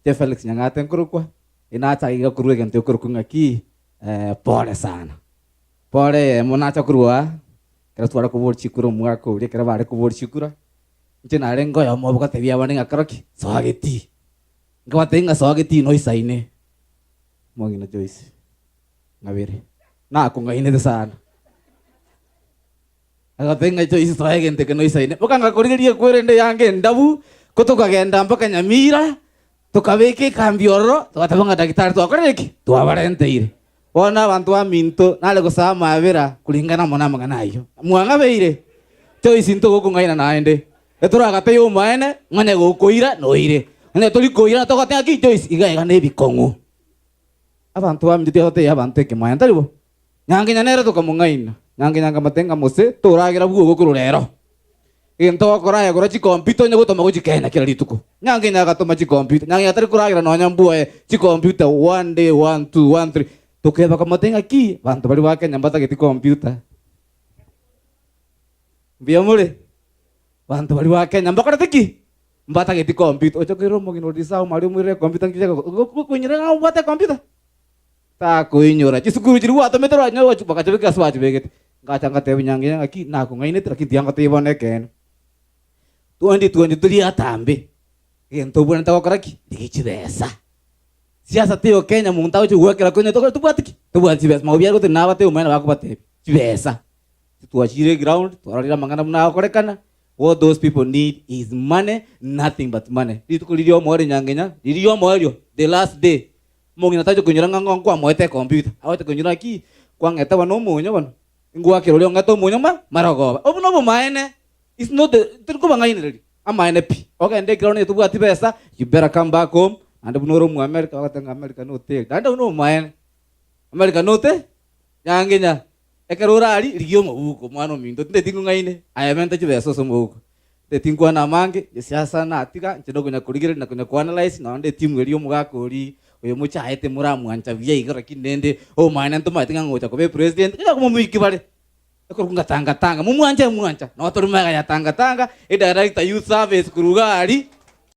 Che Felix Nyang'ate nkurukwa inacha iga kurwe kente kurukunga ki pole sana. Pole munacha kurwa kera twara kubur chikuru mwaka uri kera bare kubur chikura. Nche nare ngoya mo bukate bia bane ngakaroki swageti. Ngwatenga swageti no isaine. Mogina Joyce. Ngabere. Na kungaine de sana. Agatenga Joyce swagente ke no isaine. Bukanga kurigeria kwerende yange ndabu kutukagenda mpaka Nyamira. Tukabeke kambioro tukatabanga daktari twakoreki twabarenteire ona abantu aminto nale gusaba mabera kulingana mona manganayo mwanga beire Joyce into gukungaina naende eturagate yo maene ngane gukuira noire ngane tuli kuira tokate aki Joyce igaiga ne bikongo abantu amite hote abantu ke mayanta ribo nyange nyanera tukamungaina nyange matenga mose turagira bugo gukururero into koraya kora chi computer nyago toma go chikena kila lituko nyange nyaga toma chi computer nyange atari kuragira no nyambu chi computer 1 day 1 2 1 3 tokeba kama tenga ki bantu bali wake nyambata geti computer bia mure bantu bali wake nyambaka teki mbata geti computer ocho kiro mo gino disau mari mure computer kija go kunyira ngau bata computer ta kuinyora chi sukuru jiru ato metero nyawa baka chebe kaswa chebe geti ngacha ngate nyange aki na ko ngaine tra ki dianga te bone ken 2023 atambe gento bwana tawakaraki dikichibesa siasa teo Kenya muntao chuwekera kwenye toko tubwatiki tubwatibesa maubia gote nabate umena bakubate chibesa tuachire ground twarira mangana mna korekana. What those people need is money, nothing but money. Litukulirio mwari nyangenya lirio mwari the last day mongina tajo kunyira ngango kwa mwete computer awete kunyira ki kwa ngeta bano munyo bano ngwa kirolio ngato munyo maragoba obuno bo maene. It's not the turkuba ngaine ready. Amaine pi. Okay, ende ground etu buati pesa. You better come back home. Anda bunoro mu America wakatanga America no te. Anda uno maine. America no te. Nyangenya. Ekerora ali ligio mubuko mwana mindo. Tinde tingu ngaine. Ayamenta chibeso so mubuko. Te tingu na mange. Siasa na atika nchendo kunya kurigire na kunya analyze na ande timu elio mugakori. Oyo mucha aite muramu ancha bia igara kinende. O maine ntoma tinga ngocha ko be president. Ina ko mumiki bale. Kurunga tanga muancha na watu rumaga ya tanga e director youth service kurugari